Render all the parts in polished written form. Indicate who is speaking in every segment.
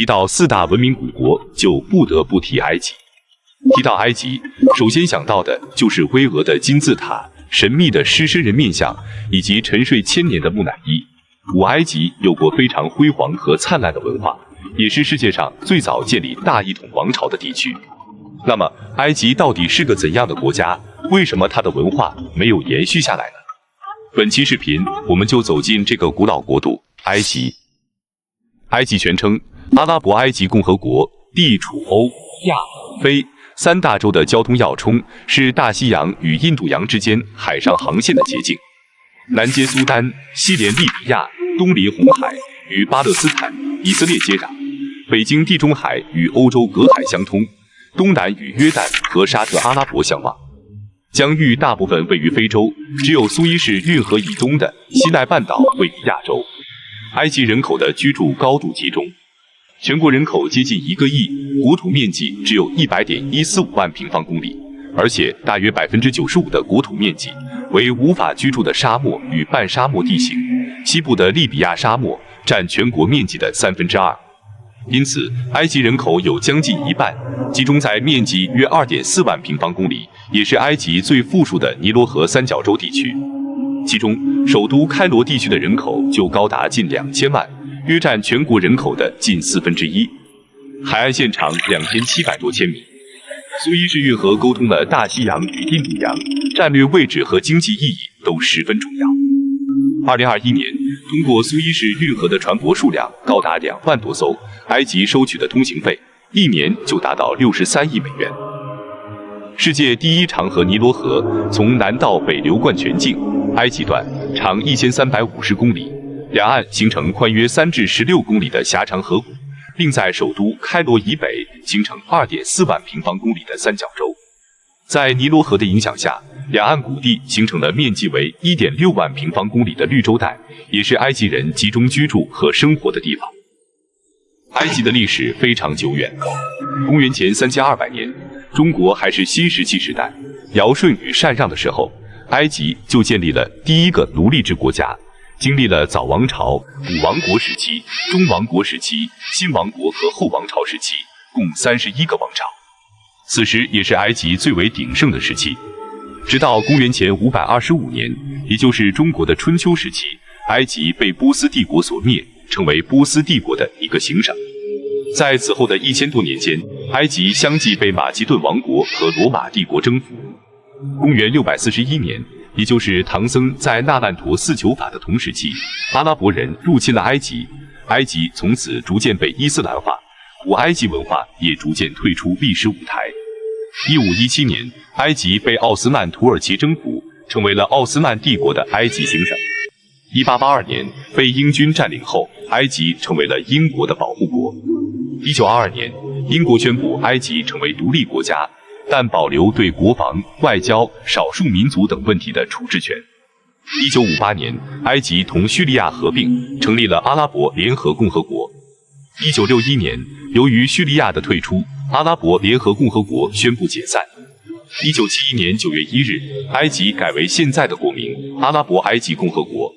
Speaker 1: 提到4大文明古国，就不得不提埃及。提到埃及，首先想到的就是巍峨的金字塔、神秘的狮身人面像，以及沉睡千年的木乃伊。古埃及有过非常辉煌和灿烂的文化，也是世界上最早建立大一统王朝的地区。那么，埃及到底是个怎样的国家？为什么它的文化没有延续下来呢？本期视频，我们就走进这个古老国度——埃及。埃及全称阿拉伯埃及共和国，地处欧、亚、非3大洲的交通要冲，是大西洋与印度洋之间海上航线的捷径。南接苏丹，西连利比亚，东临红海，与巴勒斯坦、以色列接壤；北经地中海与欧洲隔海相通，东南与约旦和沙特阿拉伯相望。疆域大部分位于非洲，只有苏伊士运河以东的西奈半岛位于亚洲。埃及人口的居住高度集中，全国人口接近1个亿，国土面积只有100.145万平方公里，而且大约95%的国土面积为无法居住的沙漠与半沙漠地形，西部的利比亚沙漠占全国面积的2/3。因此，埃及人口有将近1半，集中在面积约2.4万平方公里，也是埃及最富庶的尼罗河三角洲地区。其中，首都开罗地区的人口就高达近2000万，约占全国人口的近1/4。海岸线长2700多千米。苏伊士运河沟通了大西洋与印度洋，战略位置和经济意义都十分重要。2021年，通过苏伊士运河的船舶数量高达2万多艘，埃及收取的通行费一年就达到63亿美元。世界第1长河尼罗河从南到北流贯全境，埃及段长1350公里，两岸形成宽约3至16公里的狭长河谷，并在首都开罗以北形成2.4万平方公里的三角洲。在尼罗河的影响下，两岸谷地形成了面积为1.6万平方公里的绿洲带，也是埃及人集中居住和生活的地方。埃及的历史非常久远，公元前3200年，中国还是新石器时代，尧舜禹禅让的时候，埃及就建立了第一个奴隶制国家，经历了早王朝、古王国时期、中王国时期、新王国和后王朝时期，共31个王朝。此时也是埃及最为鼎盛的时期。直到公元前525年，也就是中国的春秋时期，埃及被波斯帝国所灭，成为波斯帝国的一个行省。在此后的1000多年间，埃及相继被马其顿王国和罗马帝国征服。公元641年，也就是唐僧在那烂陀4求法的同时期，阿拉伯人入侵了埃及，埃及从此逐渐被伊斯兰化，古埃及文化也逐渐退出历史舞台。1517年，埃及被奥斯曼土耳其征服，成为了奥斯曼帝国的埃及行省。1882年被英军占领后，埃及成为了英国的保护国。1922年，英国宣布埃及成为独立国家，但保留对国防、外交、少数民族等问题的处置权。1958年，埃及同叙利亚合并，成立了阿拉伯联合共和国。1961年，由于叙利亚的退出，阿拉伯联合共和国宣布解散。1971年9月1日，埃及改为现在的国名阿拉伯埃及共和国。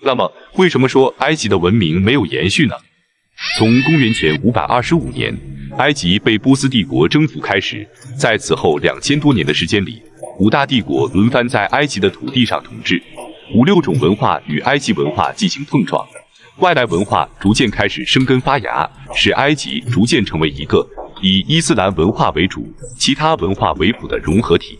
Speaker 1: 那么，为什么说埃及的文明没有延续呢？从公元前525年，埃及被波斯帝国征服开始，在此后2000多年的时间里，5大帝国轮番在埃及的土地上统治，5、6种文化与埃及文化进行碰撞，外来文化逐渐开始生根发芽，使埃及逐渐成为一个以伊斯兰文化为主、其他文化为辅的融合体。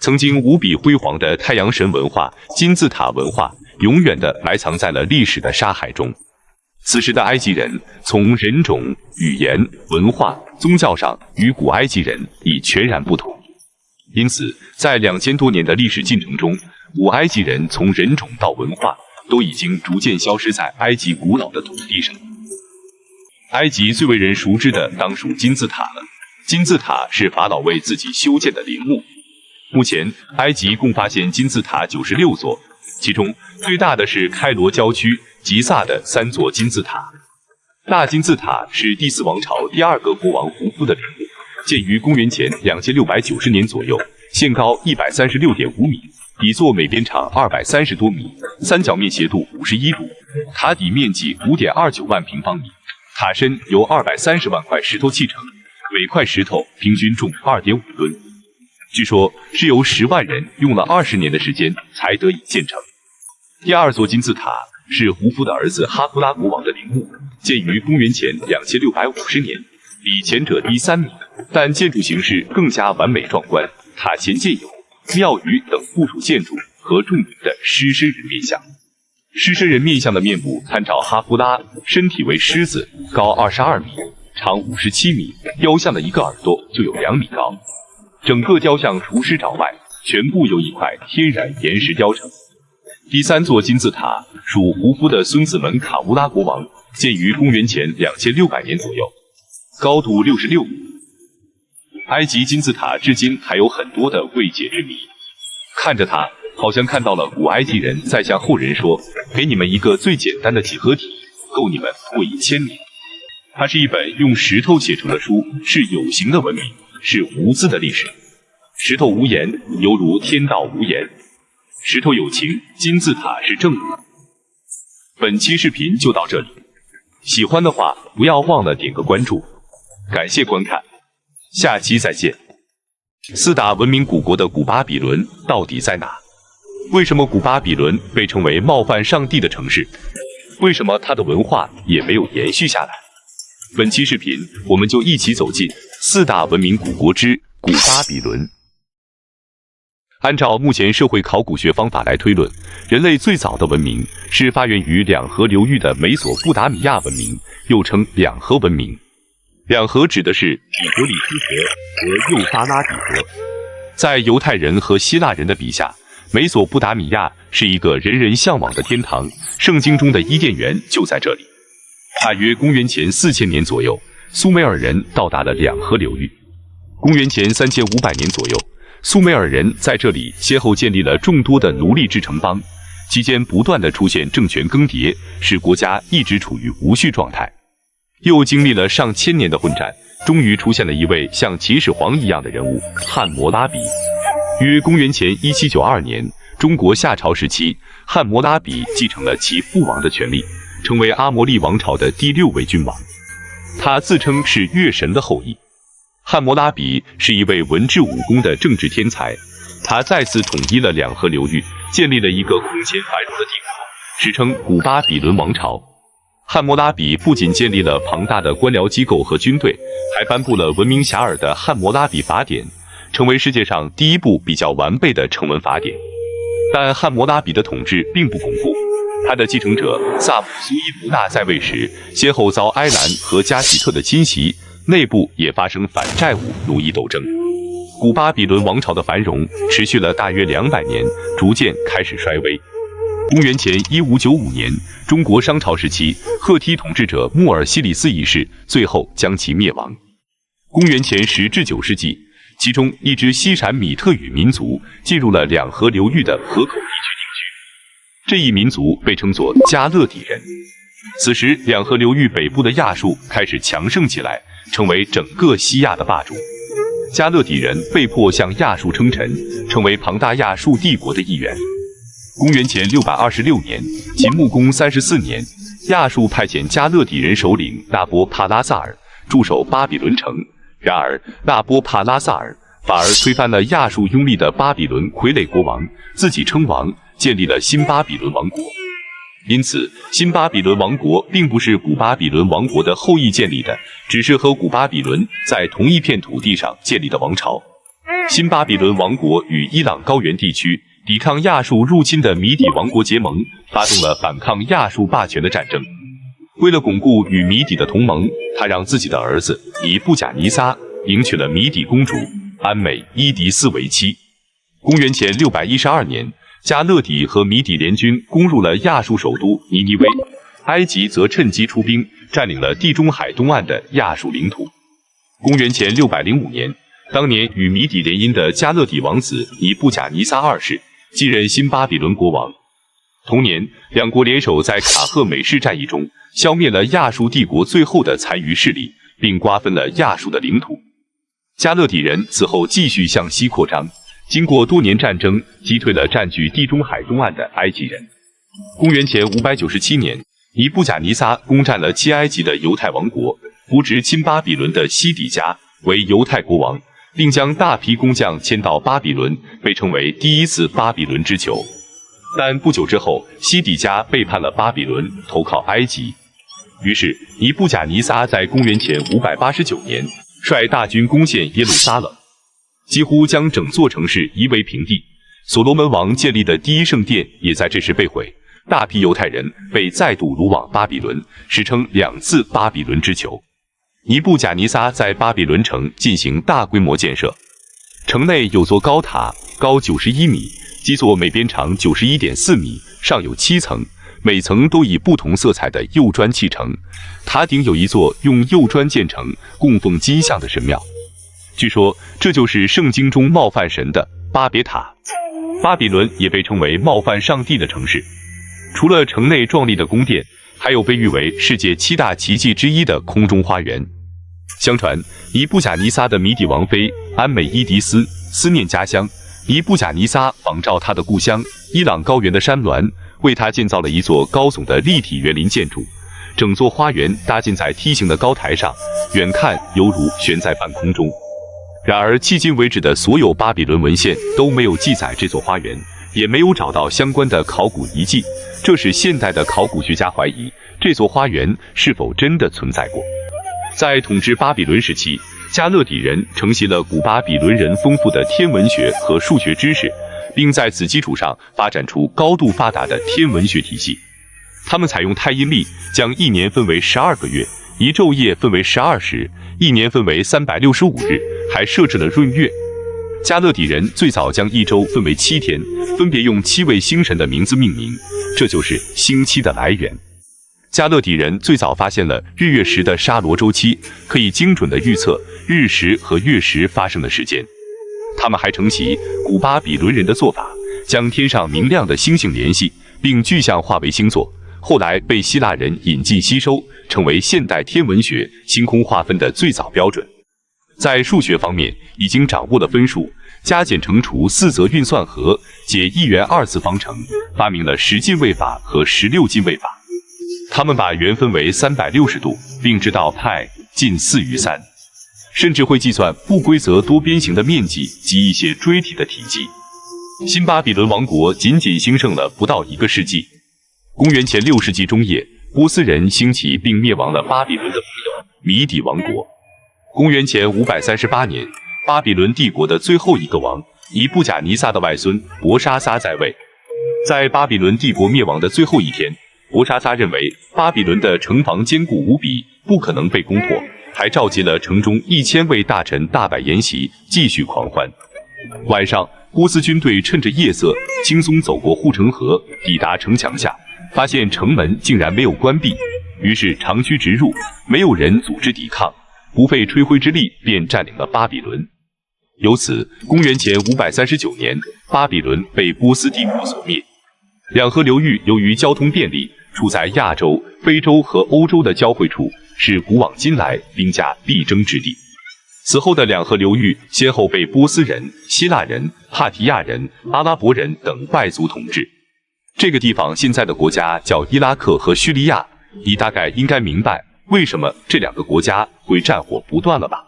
Speaker 1: 曾经无比辉煌的太阳神文化、金字塔文化，永远地埋藏在了历史的沙海中。此时的埃及人从人种、语言、文化、宗教上与古埃及人已全然不同。因此，在2000多年的历史进程中，古埃及人从人种到文化都已经逐渐消失在埃及古老的土地上。埃及最为人熟知的当属金字塔了。金字塔是法老为自己修建的陵墓。目前，埃及共发现金字塔96座，其中最大的是开罗郊区吉萨的3座金字塔。大金字塔是第4王朝第2个国王胡夫的陵墓，建于公元前2690年左右，限高136.5米，底座每边长230多米，三角面斜度51度，塔底面积5.29万平方米。塔身由230万块石头砌成，每块石头平均重2.5吨。据说是由10万人用了20年的时间才得以建成。第二座金字塔是胡夫的儿子哈布拉国王的陵墓，建于公元前2650年，比前者低3米，但建筑形式更加完美壮观。塔前建有庙宇等附属建筑和著名的狮身人面像。狮身人面像的面部参照哈夫拉，身体为狮子，高22米，长57米，雕像的一个耳朵就有2米高。整个雕像除狮爪外，全部由一块天然岩石雕成。第三座金字塔属胡夫的孙子门卡乌拉国王，建于公元前2600年左右，高度66米。埃及金字塔至今还有很多的未解之谜，看着它，好像看到了古埃及人在向后人说：“给你们一个最简单的几何体，够你们过1000年。”它是一本用石头写成的书，是有形的文明，是无字的历史。石头无言，犹如天道无言；石头有情，金字塔是正午。本期视频就到这里，喜欢的话不要忘了点个关注，感谢观看，下期再见。4大文明古国的古巴比伦到底在哪？为什么古巴比伦被称为冒犯上帝的城市？为什么它的文化也没有延续下来？本期视频我们就一起走进4大文明古国之古巴比伦。按照目前社会考古学方法来推论，人类最早的文明是发源于两河流域的美索不达米亚文明，又称两河文明。两河指的是底格里斯河和幼发拉底河。在犹太人和希腊人的笔下，美索不达米亚是一个人人向往的天堂，圣经中的伊甸园就在这里。大约公元前4000年左右，苏美尔人到达了两河流域。公元前3500年左右，苏美尔人在这里先后建立了众多的奴隶制城邦，期间不断的出现政权更迭，使国家一直处于无序状态。又经历了上千年的混战，终于出现了一位像秦始皇一样的人物——汉谟拉比。约公元前1792年，中国夏朝时期，汉谟拉比继承了其父王的权利，成为阿摩利王朝的第6位君王。他自称是月神的后裔。汉谟拉比是一位文治武功的政治天才，他再次统一了两河流域，建立了一个空前繁荣的帝国，史称古巴比伦王朝。汉谟拉比不仅建立了庞大的官僚机构和军队，还颁布了闻名遐迩的汉谟拉比法典，成为世界上第一部比较完备的成文法典。但汉谟拉比的统治并不巩固，他的继承者萨姆苏伊卢纳在位时，先后遭埃兰和加喜特的侵袭，内部也发生反债务、奴役斗争。古巴比伦王朝的繁荣持续了大约200年，逐渐开始衰微。公元前1595年，中国商朝时期，赫梯统治者穆尔西里斯一世最后将其灭亡。公元前10至9世纪，其中一支西闪米特语民族进入了两河流域的河口地区定居，这一民族被称作加勒底人。此时，两河流域北部的亚述开始强盛起来，成为整个西亚的霸主。加勒底人被迫向亚述称臣，成为庞大亚述帝国的一员。公元前626年，秦穆公34年，亚述派遣加勒底人首领纳波帕拉萨尔驻守巴比伦城。然而，纳波帕拉萨尔反而推翻了亚述拥立的巴比伦傀儡国王，自己称王，建立了新巴比伦王国。因此，新巴比伦王国并不是古巴比伦王国的后裔建立的，只是和古巴比伦在同一片土地上建立的王朝。新巴比伦王国与伊朗高原地区抵抗亚述入侵的米底王国结盟，发动了反抗亚述霸权的战争。为了巩固与米底的同盟，他让自己的儿子以布贾尼撒迎娶了米底公主安美伊迪斯为妻。公元前612年，加勒底和米底联军攻入了亚述首都尼尼微，埃及则趁机出兵，占领了地中海东岸的亚述领土。公元前605年，当年与米底联姻的加勒底王子以布贾尼撒二世继任新巴比伦国王。同年，两国联手在卡赫美士战役中消灭了亚述帝国最后的残余势力，并瓜分了亚述的领土。加勒底人此后继续向西扩张，经过多年战争，击退了占据地中海东岸的埃及人。公元前597年，尼布甲尼撒攻占了亲埃及的犹太王国，扶植亲巴比伦的西底家为犹太国王，并将大批工匠迁到巴比伦，被称为第一次巴比伦之囚。但不久之后，西底家背叛了巴比伦，投靠埃及。于是，尼布甲尼撒在公元前589年率大军攻陷耶路撒冷，几乎将整座城市夷为平地。所罗门王建立的第一圣殿也在这时被毁。大批犹太人被再度掳往巴比伦，史称2次巴比伦之囚。尼布甲尼撒在巴比伦城进行大规模建设，城内有座高塔，高91米，基座每边长91.4米，上有7层，每层都以不同色彩的釉砖砌成。塔顶有一座用釉砖建成、供奉金像的神庙，据说这就是圣经中冒犯神的巴别塔。巴比伦也被称为冒犯上帝的城市。除了城内壮丽的宫殿，还有被誉为世界7大奇迹之一的空中花园。相传，尼布甲尼撒的迷底王妃安美伊迪斯思念家乡，尼布甲尼撒仿照他的故乡伊朗高原的山峦，为他建造了一座高耸的立体园林建筑。整座花园搭建在梯形的高台上，远看犹如悬在半空中。然而，迄今为止的所有巴比伦文献都没有记载这座花园，也没有找到相关的考古遗迹，这使现代的考古学家怀疑这座花园是否真的存在过。在统治巴比伦时期，加勒底人承袭了古巴比伦人丰富的天文学和数学知识，并在此基础上发展出高度发达的天文学体系。他们采用太阴历，将一年分为12个月，一昼夜分为12时，一年分为365日，还设置了闰月。加勒底人最早将一周分为7天，分别用7位星神的名字命名，这就是星期的来源。加勒底人最早发现了日月食的沙罗周期，可以精准地预测日食和月食发生的时间。他们还承袭古巴比伦人的做法，将天上明亮的星星联系，并具象化为星座，后来被希腊人引进吸收，成为现代天文学星空划分的最早标准。在数学方面，已经掌握了分数、加减乘除4则运算和解1元2次方程，发明了10进位法和16进位法。他们把圆分为360度，并知道派近4于3，甚至会计算不规则多边形的面积及一些锥体的体积。新巴比伦王国仅仅兴盛了不到1个世纪。公元前6世纪中叶，波斯人兴起并灭亡了巴比伦的盟友米底王国。公元前538年，巴比伦帝国的最后一个王尼布甲尼撒的外孙伯沙撒在位。在巴比伦帝国灭亡的最后一天，伯沙撒认为巴比伦的城防坚固无比，不可能被攻破，还召集了城中1000位大臣大摆筵席，继续狂欢。晚上，波斯军队趁着夜色轻松走过护城河，抵达城墙下，发现城门竟然没有关闭，于是长驱直入，没有人组织抵抗，不费吹灰之力便占领了巴比伦。由此，公元前539年，巴比伦被波斯帝国所灭。两河流域由于交通便利，处在亚洲、非洲和欧洲的交汇处，是古往今来兵家必争之地。此后的两河流域先后被波斯人、希腊人、帕提亚人、阿拉伯人等外族统治。这个地方现在的国家叫伊拉克和叙利亚，你大概应该明白为什么这2个国家会战火不断了吧？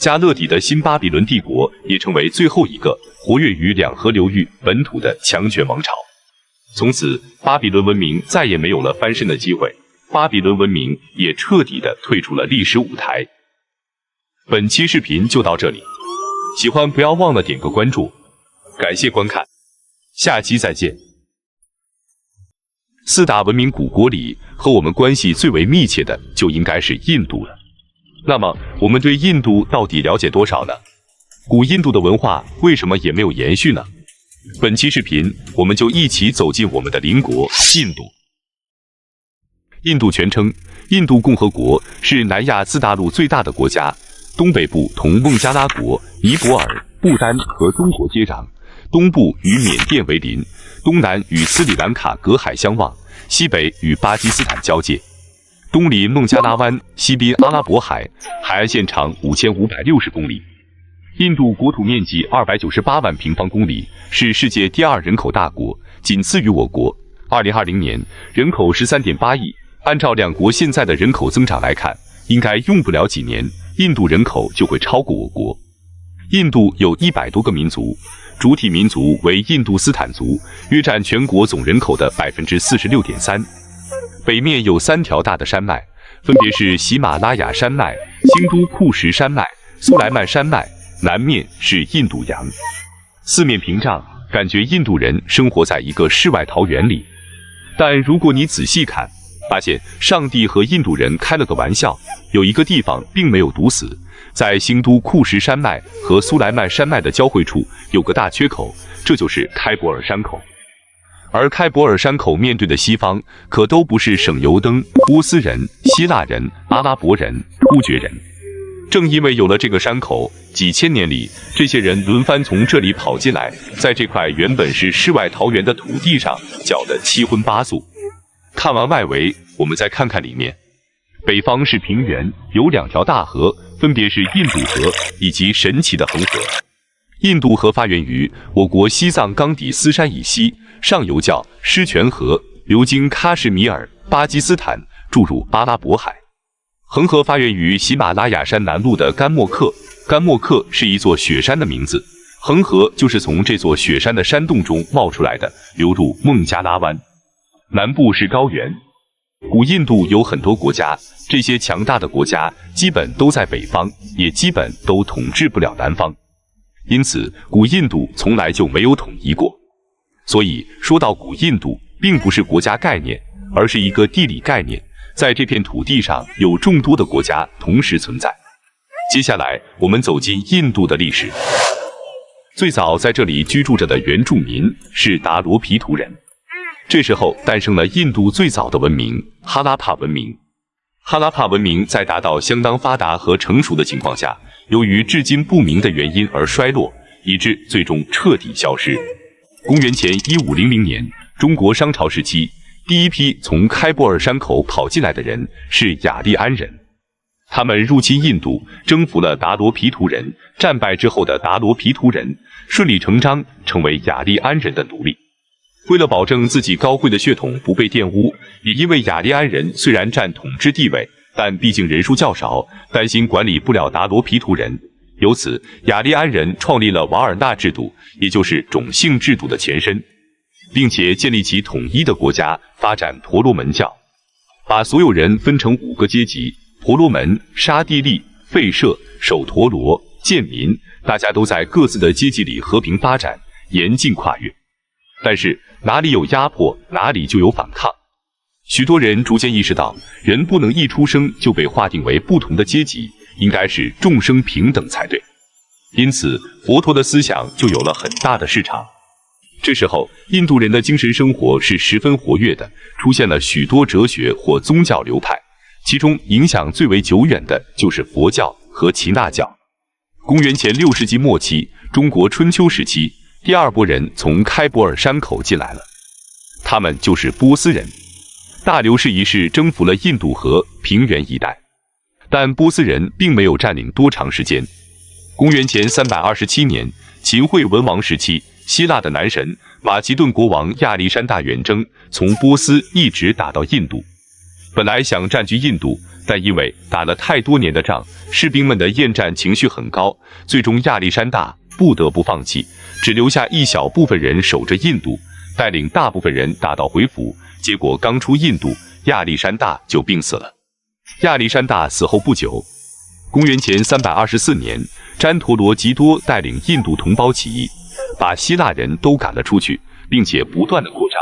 Speaker 1: 加勒底的新巴比伦帝国也成为最后一个活跃于两河流域本土的强权王朝。从此，巴比伦文明再也没有了翻身的机会，巴比伦文明也彻底的退出了历史舞台。本期视频就到这里，喜欢不要忘了点个关注，感谢观看，下期再见。4大文明古国里，和我们关系最为密切的就应该是印度了。那么，我们对印度到底了解多少呢？古印度的文化为什么也没有延续呢？本期视频，我们就一起走进我们的邻国印度。印度全称印度共和国，是南亚次大陆最大的国家，东北部同孟加拉国、尼泊尔、不丹和中国接壤，东部与缅甸为邻，东南与斯里兰卡隔海相望，西北与巴基斯坦交界。东临孟加拉湾，西濒阿拉伯海，海岸线长5560公里。印度国土面积298万平方公里，是世界第2人口大国，仅次于我国。2020年人口13.8亿，按照两国现在的人口增长来看，应该用不了几年，印度人口就会超过我国。印度有100多个民族，主体民族为印度斯坦族，约占全国总人口的46.3%。北面有3条大的山脉，分别是喜马拉雅山脉、兴都库什山脉、苏莱曼山脉，南面是印度洋，四面屏障，感觉印度人生活在一个世外桃源里。但如果你仔细看，发现上帝和印度人开了个玩笑，有一个地方并没有堵死，在兴都库什山脉和苏莱曼山脉的交汇处有个大缺口，这就是开伯尔山口。而开伯尔山口面对的西方可都不是省油灯、波斯人、希腊人、阿拉伯人、突厥人。正因为有了这个山口，几千年里，这些人轮番从这里跑进来，在这块原本是世外桃源的土地上搅得七荤八素。看完外围，我们再看看里面。北方是平原，有2条大河，分别是印度河以及神奇的恒河。印度河发源于我国西藏冈底斯山以西，上游叫狮泉河，流经喀什米尔、巴基斯坦，注入阿拉伯海。恒河发源于喜马拉雅山南麓的甘莫克，甘莫克是一座雪山的名字，恒河就是从这座雪山的山洞中冒出来的，流入孟加拉湾。南部是高原。古印度有很多国家，这些强大的国家基本都在北方，也基本都统治不了南方，因此古印度从来就没有统一过。所以说到古印度，并不是国家概念，而是一个地理概念，在这片土地上有众多的国家同时存在。接下来我们走进印度的历史。最早在这里居住着的原住民是达罗毗荼人，这时候诞生了印度最早的文明——哈拉帕文明。哈拉帕文明在达到相当发达和成熟的情况下，由于至今不明的原因而衰落，以致最终彻底消失。公元前1500年，中国商朝时期，第一批从开伯尔山口跑进来的人是雅利安人。他们入侵印度，征服了达罗毗荼人，战败之后的达罗毗荼人顺理成章成为雅利安人的奴隶。为了保证自己高贵的血统不被玷污，也因为雅利安人虽然占统治地位，但毕竟人数较少，担心管理不了达罗毗荼人，由此雅利安人创立了瓦尔纳制度，也就是种姓制度的前身，并且建立起统一的国家，发展婆罗门教，把所有人分成5个阶级：婆罗门、刹帝利、吠舍、首陀罗、贱民，大家都在各自的阶级里和平发展，严禁跨越。但是哪里有压迫，哪里就有反抗。许多人逐渐意识到，人不能一出生就被划定为不同的阶级，应该是众生平等才对。因此，佛陀的思想就有了很大的市场。这时候，印度人的精神生活是十分活跃的，出现了许多哲学或宗教流派，其中影响最为久远的就是佛教和耆那教。公元前6世纪末期，中国春秋时期，第2波人从开伯尔山口进来了，他们就是波斯人。大流士一世征服了印度河平原一带，但波斯人并没有占领多长时间。公元前327年，秦惠文王时期，希腊的男神马其顿国王亚历山大远征，从波斯一直打到印度。本来想占据印度，但因为打了太多年的仗，士兵们的厌战情绪很高，最终亚历山大不得不放弃，只留下一小部分人守着印度，带领大部分人打道回府。结果刚出印度，亚历山大就病死了。亚历山大死后不久，公元前324年，詹陀罗吉多带领印度同胞起义，把希腊人都赶了出去，并且不断的扩张，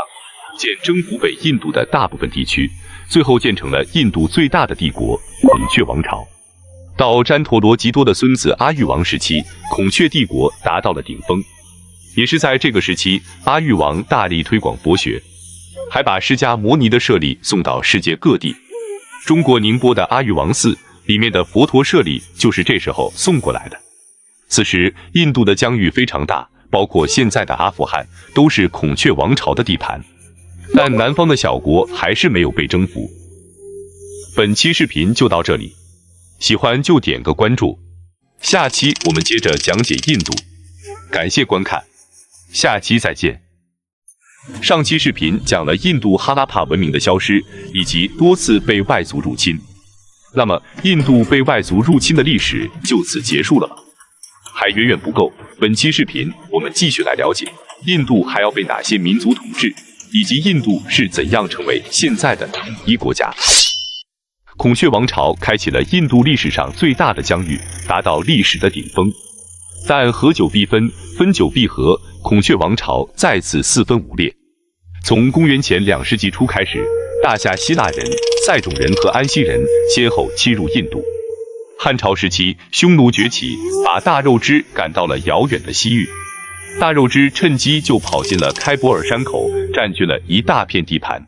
Speaker 1: 渐征服北印度的大部分地区，最后建成了印度最大的帝国孔雀王朝。到詹陀罗吉多的孙子阿育王时期，孔雀帝国达到了顶峰。也是在这个时期，阿育王大力推广佛学，还把释迦牟尼的舍利送到世界各地。中国宁波的阿育王寺里面的佛陀舍利就是这时候送过来的。此时印度的疆域非常大，包括现在的阿富汗都是孔雀王朝的地盘，但南方的小国还是没有被征服。本期视频就到这里，喜欢就点个关注，下期我们接着讲解印度。感谢观看，下期再见。上期视频讲了印度哈拉帕文明的消失，以及多次被外族入侵。那么，印度被外族入侵的历史就此结束了吗？还远远不够。本期视频我们继续来了解印度还要被哪些民族统治，以及印度是怎样成为现在的统一国家。孔雀王朝开启了印度历史上最大的疆域，达到历史的顶峰。但合久必分，分久必合，孔雀王朝再次四分五裂。从公元前2世纪初开始，大夏希腊人、塞种人和安息人先后侵入印度。汉朝时期，匈奴崛起，把大肉支赶到了遥远的西域。大肉支趁机就跑进了开伯尔山口，占据了一大片地盘，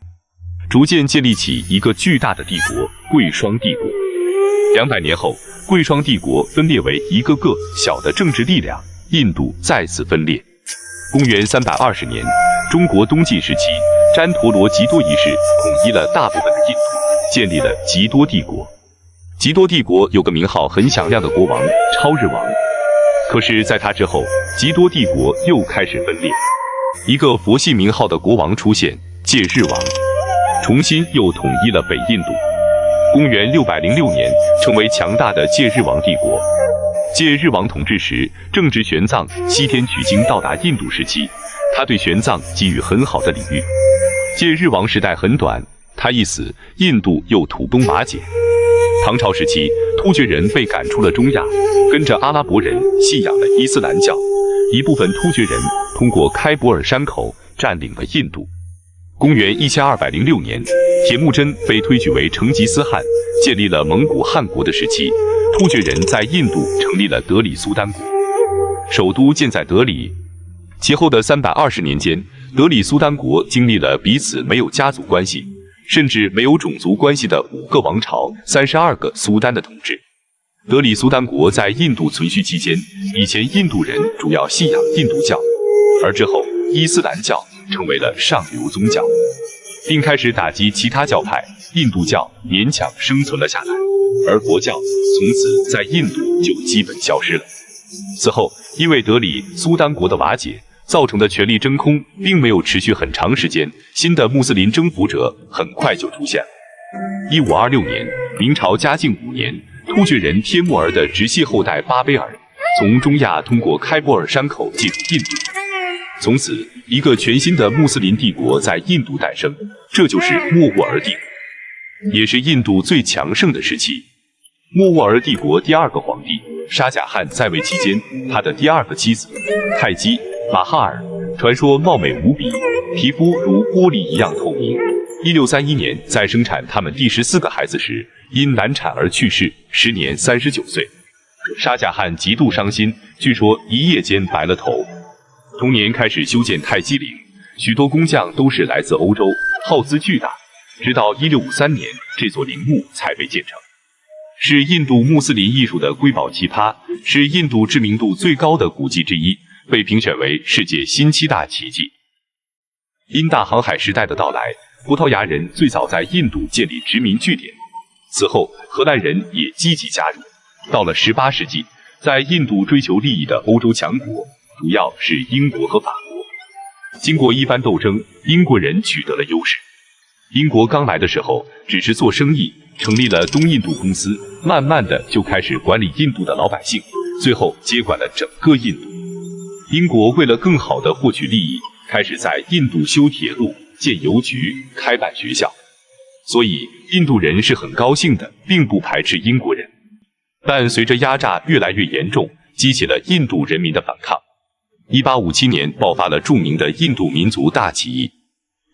Speaker 1: 逐渐建立起一个巨大的帝国——贵霜帝国。200年后，贵霜帝国分裂为一个个小的政治力量，印度再次分裂。公元320年，中国东晋时期，旃陀罗笈多一世统一了大部分的印度，建立了笈多帝国。笈多帝国有个名号很响亮的国王超日王，可是在他之后，笈多帝国又开始分裂。一个佛系名号的国王出现，戒日王，重新又统一了北印度。公元606年，成为强大的戒日王帝国。戒日王统治时，正值玄奘西天取经到达印度时期，他对玄奘给予很好的礼遇。戒日王时代很短，他一死，印度又土崩瓦解。唐朝时期，突厥人被赶出了中亚，跟着阿拉伯人信仰了伊斯兰教。一部分突厥人通过开伯尔山口占领了印度。公元1206年，铁木真被推举为成吉思汗，建立了蒙古汗国的时期，突厥人在印度成立了德里苏丹国，首都建在德里。其后的320年间，德里苏丹国经历了彼此没有家族关系，甚至没有种族关系的5个王朝、32个苏丹的统治。德里苏丹国在印度存续期间，以前印度人主要信仰印度教，而之后伊斯兰教成为了上流宗教，并开始打击其他教派，印度教勉强生存了下来，而佛教从此在印度就基本消失了。此后，因为德里苏丹国的瓦解造成的权力真空并没有持续很长时间，新的穆斯林征服者很快就出现了。1526年，明朝嘉靖5年，突厥人帖木儿的直系后代巴贝尔从中亚通过开伯尔山口进入印度，从此一个全新的穆斯林帝国在印度诞生，这就是莫卧儿帝国，也是印度最强盛的时期。莫卧儿帝国第2个皇帝沙贾汗在位期间，他的第2个妻子泰姬马哈尔，传说貌美无比，皮肤如玻璃一样透明。1631年，在生产他们第14个孩子时，因难产而去世，时年39岁。沙贾汗极度伤心，据说一夜间白了头。同年开始修建泰姬陵，许多工匠都是来自欧洲，耗资巨大，直到1653年，这座陵墓才被建成。是印度穆斯林艺术的瑰宝奇葩，是印度知名度最高的古迹之一，被评选为世界新7大奇迹。因大航海时代的到来，葡萄牙人最早在印度建立殖民据点，此后荷兰人也积极加入。到了18世纪，在印度追求利益的欧洲强国主要是英国和法国。经过一番斗争，英国人取得了优势。英国刚来的时候只是做生意，成立了东印度公司，慢慢的就开始管理印度的老百姓，最后接管了整个印度。英国为了更好的获取利益，开始在印度修铁路、建邮局、开办学校，所以印度人是很高兴的，并不排斥英国人。但随着压榨越来越严重，激起了印度人民的反抗。1857年爆发了著名的印度民族大起义。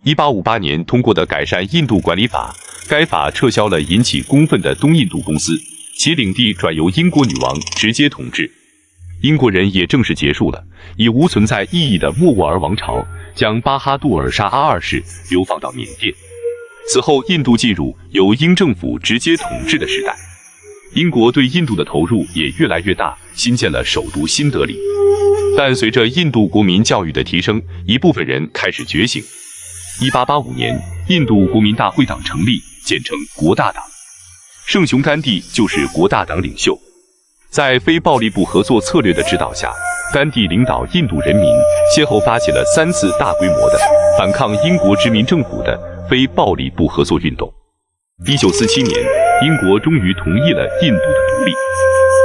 Speaker 1: 1858年通过的改善印度管理法，该法撤销了引起公愤的东印度公司，其领地转由英国女王直接统治。英国人也正式结束了已无存在意义的莫卧儿王朝，将巴哈杜尔沙阿2世流放到缅甸。此后，印度进入由英政府直接统治的时代。英国对印度的投入也越来越大，新建了首都新德里。但随着印度国民教育的提升，一部分人开始觉醒。1885年，印度国民大会党成立，简称国大党。圣雄甘地就是国大党领袖。在非暴力不合作策略的指导下，甘地领导印度人民先后发起了3次大规模的反抗英国殖民政府的非暴力不合作运动。1947年，英国终于同意了印度的独立。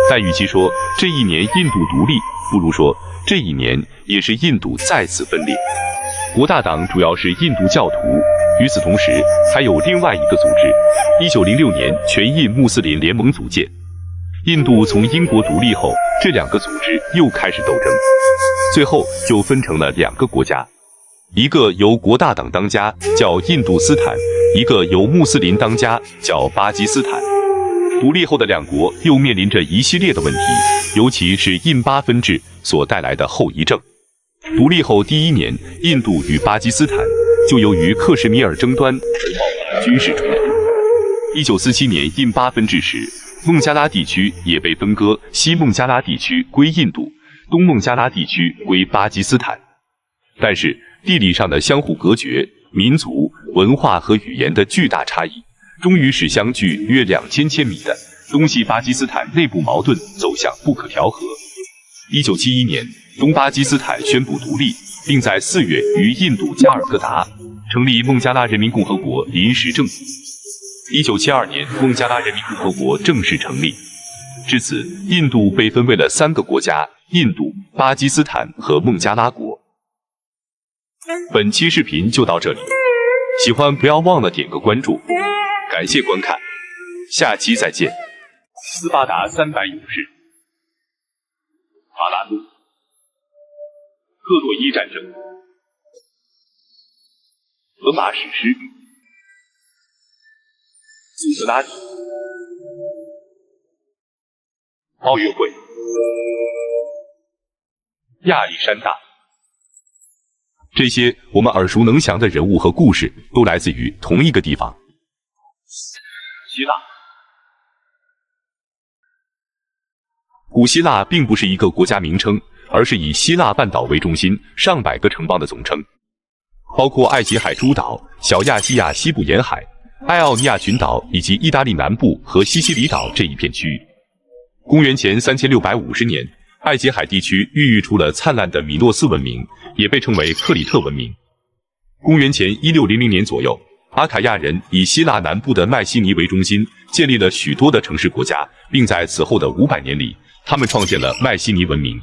Speaker 1: 但与其说这一年印度独立，不如说这一年也是印度再次分裂。国大党主要是印度教徒，与此同时还有另外一个组织，1906年全印穆斯林联盟组建。印度从英国独立后，这2个组织又开始斗争，最后就分成了2个国家，一个由国大党当家叫印度斯坦，一个由穆斯林当家叫巴基斯坦。独立后的2国又面临着一系列的问题，尤其是印巴分治所带来的后遗症。独立后第1年，印度与巴基斯坦就由于克什米尔争端而爆发军事冲突。1947年印巴分治时，孟加拉地区也被分割，西孟加拉地区归印度，东孟加拉地区归巴基斯坦。但是地理上的相互隔绝、民族、文化和语言的巨大差异，终于使相距约2000千米的东西巴基斯坦内部矛盾走向不可调和。1971年，东巴基斯坦宣布独立，并在4月于印度加尔各答成立孟加拉人民共和国临时政府。1972年，孟加拉人民共和国正式成立。至此，印度被分为了3个国家：印度、巴基斯坦和孟加拉国。本期视频就到这里，喜欢不要忘了点个关注，感谢观看，下期再见。斯巴达300勇士，法拉都，特洛伊战争，荷马史诗，苏格拉底，奥运会，亚历山大。这些我们耳熟能详的人物和故事，都来自于同一个地方——希腊。古希腊并不是一个国家名称，而是以希腊半岛为中心，上百个城邦的总称，包括爱琴海诸岛、小亚细亚西部沿海、爱奥尼亚群岛以及意大利南部和西西里岛这一片区域。公元前3650年，爱琴海地区孕育出了灿烂的米诺斯文明，也被称为克里特文明。公元前1600年左右，阿卡亚人以希腊南部的迈锡尼为中心，建立了许多的城市国家，并在此后的500年里，他们创建了迈锡尼文明。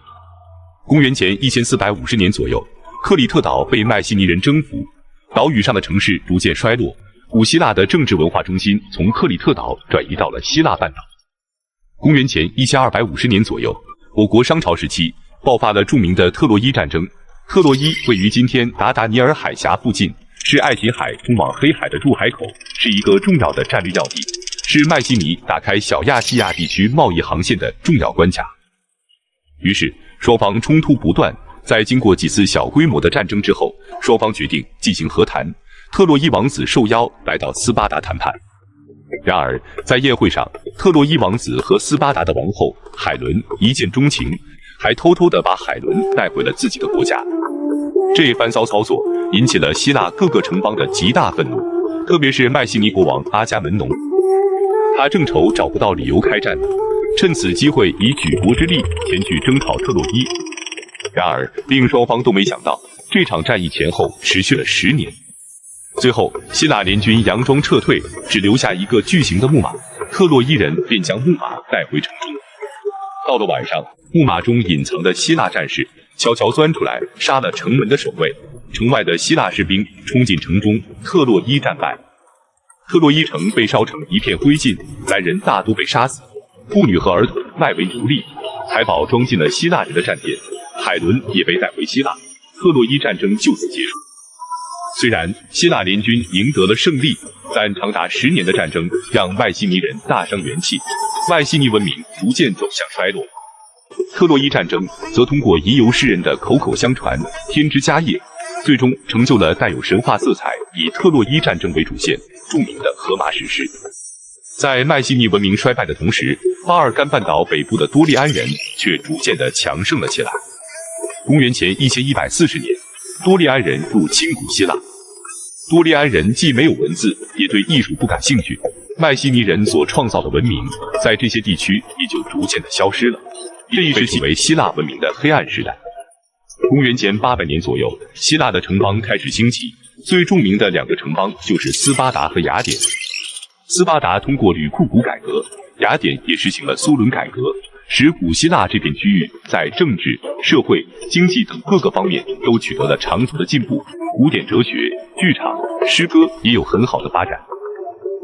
Speaker 1: 公元前1450年左右，克里特岛被迈锡尼人征服，岛屿上的城市逐渐衰落，古希腊的政治文化中心从克里特岛转移到了希腊半岛。公元前1250年左右，我国商朝时期爆发了著名的特洛伊战争。特洛伊位于今天达达尼尔海峡附近，是爱琴海通往黑海的入海口，是一个重要的战略要地，是迈锡尼打开小亚细亚地区贸易航线的重要关卡。于是双方冲突不断，在经过几次小规模的战争之后，双方决定进行和谈。特洛伊王子受邀来到斯巴达谈判。然而在宴会上，特洛伊王子和斯巴达的王后海伦一见钟情，还偷偷地把海伦带回了自己的国家。这番骚操作引起了希腊各个城邦的极大愤怒，特别是迈锡尼国王阿伽门农，他正愁找不到理由开战呢，趁此机会以举国之力前去征讨特洛伊。然而令双方都没想到，这场战役前后持续了10年。最后希腊联军佯装撤退，只留下一个巨型的木马，特洛伊人便将木马带回城中。到了晚上，木马中隐藏的希腊战士悄悄钻出来，杀了城门的守卫。城外的希腊士兵冲进城中，特洛伊战败。特洛伊城被烧成一片灰烬，来人大都被杀死，妇女和儿童卖为奴隶。财宝装进了希腊人的战舰，海伦也被带回希腊。特洛伊战争就此结束。虽然希腊联军赢得了胜利，但长达10年的战争让迈锡尼人大伤元气，迈锡尼文明逐渐走向衰落。特洛伊战争则通过吟游诗人的口口相传、添枝加叶，最终成就了带有神话色彩、以特洛伊战争为主线、著名的荷马史诗。在迈锡尼文明衰败的同时，巴尔干半岛北部的多利安人却逐渐地强盛了起来。公元前1140年，多利安人入侵古希腊。多利安人既没有文字，也对艺术不感兴趣。迈锡尼人所创造的文明，在这些地区也就逐渐的消失了。这一时期为希腊文明的黑暗时代。公元前800年左右，希腊的城邦开始兴起，最著名的2个城邦就是斯巴达和雅典。斯巴达通过吕库古改革，雅典也实行了苏伦改革，使古希腊这片区域在政治、社会、经济等各个方面都取得了长足的进步，古典哲学、剧场、诗歌也有很好的发展。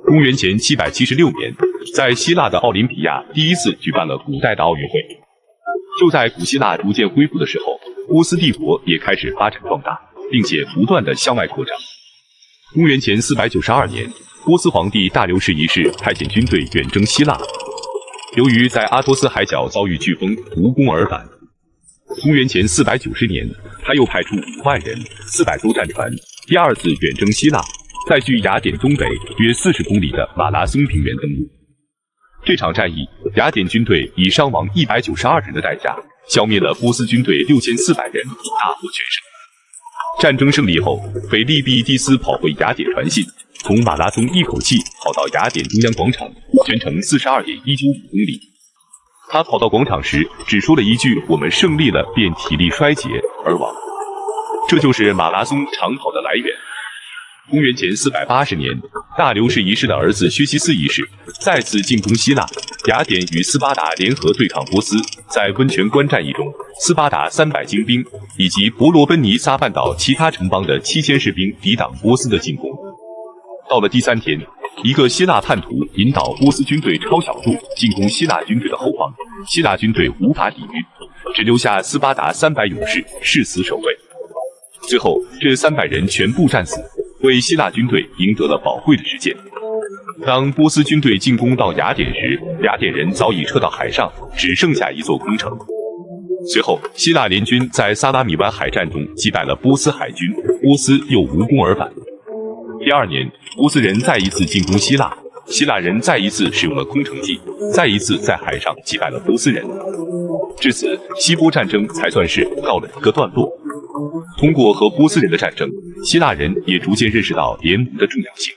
Speaker 1: 公元前776年，在希腊的奥林匹亚第一次举办了古代的奥运会。就在古希腊逐渐恢复的时候，波斯帝国也开始发展壮大，并且不断的向外扩张。公元前492年，波斯皇帝大流士一世派遣军队远征希腊，由于在阿托斯海角遭遇飓风，无功而返。公元前490年，他又派出5万人、400艘战船，第2次远征希腊，在距雅典东北约40公里的马拉松平原登陆。这场战役，雅典军队以伤亡192人的代价，消灭了波斯军队6400人，大获全胜。战争胜利后，腓力庇蒂斯跑回雅典传信，从马拉松一口气跑到雅典中央广场，全程42.195公里。他跑到广场时，只说了一句“我们胜利了”，便体力衰竭而亡。这就是马拉松长跑的来源。公元前480年，大流士一世的儿子薛西斯一世再次进攻希腊，雅典与斯巴达联合对抗波斯。在温泉关战役中，斯巴达300精兵以及伯罗奔尼撒半岛其他城邦的7000士兵抵挡波斯的进攻。到了第3天，一个希腊叛徒引导波斯军队超小路进攻希腊军队的后方，希腊军队无法抵御，只留下斯巴达300勇士誓死守卫。最后，这300人全部战死，为希腊军队赢得了宝贵的时间。当波斯军队进攻到雅典时，雅典人早已撤到海上，只剩下一座空城。随后，希腊联军在萨拉米湾海战中击败了波斯海军，波斯又无功而返。第2年，波斯人再一次进攻希腊，希腊人再一次使用了空城计，再一次在海上击败了波斯人。至此，希波战争才算是告了一个段落。通过和波斯人的战争，希腊人也逐渐认识到联盟的重要性。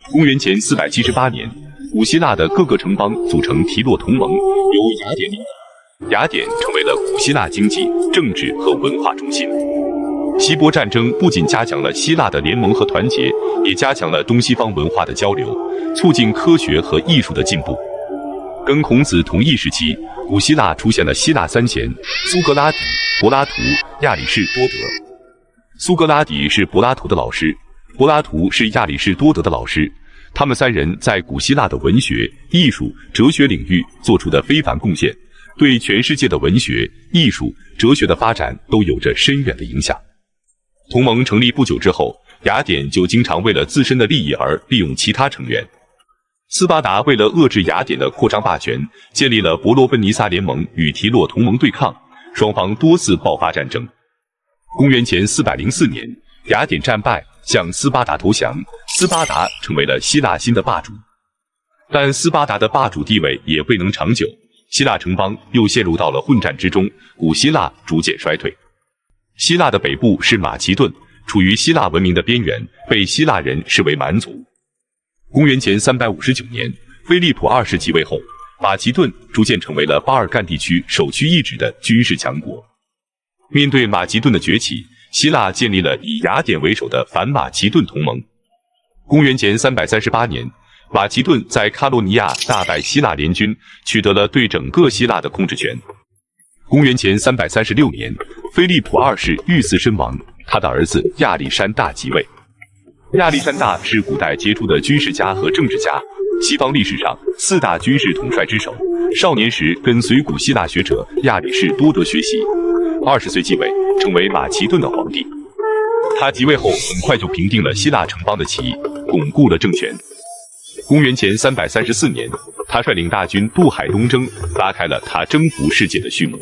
Speaker 1: 公元前478年，古希腊的各个城邦组成提洛同盟，由雅典领导。雅典成为了古希腊经济、政治和文化中心。希波战争不仅加强了希腊的联盟和团结，也加强了东西方文化的交流，促进科学和艺术的进步。跟孔子同一时期，古希腊出现了希腊3贤：苏格拉底、柏拉图、亚里士多德。苏格拉底是柏拉图的老师，柏拉图是亚里士多德的老师。他们3人在古希腊的文学、艺术、哲学领域做出的非凡贡献，对全世界的文学、艺术、哲学的发展都有着深远的影响。同盟成立不久之后，雅典就经常为了自身的利益而利用其他成员。斯巴达为了遏制雅典的扩张霸权，建立了伯罗奔尼撒联盟与提洛同盟对抗，双方多次爆发战争。公元前404年，雅典战败，向斯巴达投降，斯巴达成为了希腊新的霸主。但斯巴达的霸主地位也未能长久，希腊城邦又陷入到了混战之中，古希腊逐渐衰退。希腊的北部是马其顿，处于希腊文明的边缘，被希腊人视为蛮族。公元前359年，菲利普2世即位后，马其顿逐渐成为了巴尔干地区首屈一指的军事强国。面对马其顿的崛起，希腊建立了以雅典为首的反马其顿同盟。公元前338年，马其顿在卡罗尼亚大败希腊联军，取得了对整个希腊的控制权。公元前336年，菲利普2世遇刺身亡，他的儿子亚历山大即位。亚历山大是古代杰出的军事家和政治家，西方历史上4大军事统帅之首。少年时跟随古希腊学者亚里士多德学习，20岁继位，成为马其顿的皇帝。他即位后，很快就平定了希腊城邦的起义，巩固了政权。公元前334年，他率领大军渡海东征，拉开了他征服世界的序幕。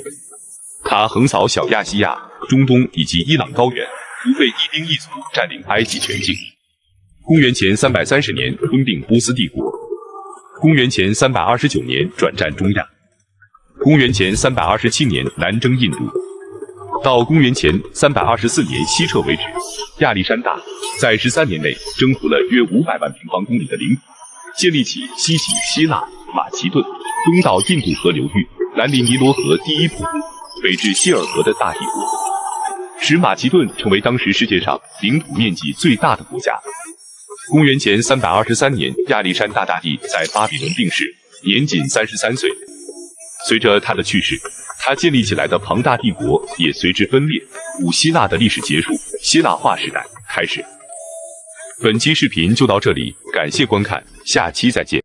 Speaker 1: 他横扫小亚细亚、中东以及伊朗高原，不费一兵一卒占领埃及全境。公元前330年吞并波斯帝国，公元前329年转战中亚，公元前327年南征印度，到公元前324年西撤为止。亚历山大在13年内征服了约500万平方公里的领土，建立起西起希腊、马其顿，东到印度河流域，南临尼罗河第一瀑布，北至希尔河的大帝国，使马其顿成为当时世界上领土面积最大的国家。公元前323年，亚历山大大帝在巴比伦病逝，年仅33岁。随着他的去世，他建立起来的庞大帝国也随之分裂，古希腊的历史结束，希腊化时代开始。本期视频就到这里，感谢观看，下期再见。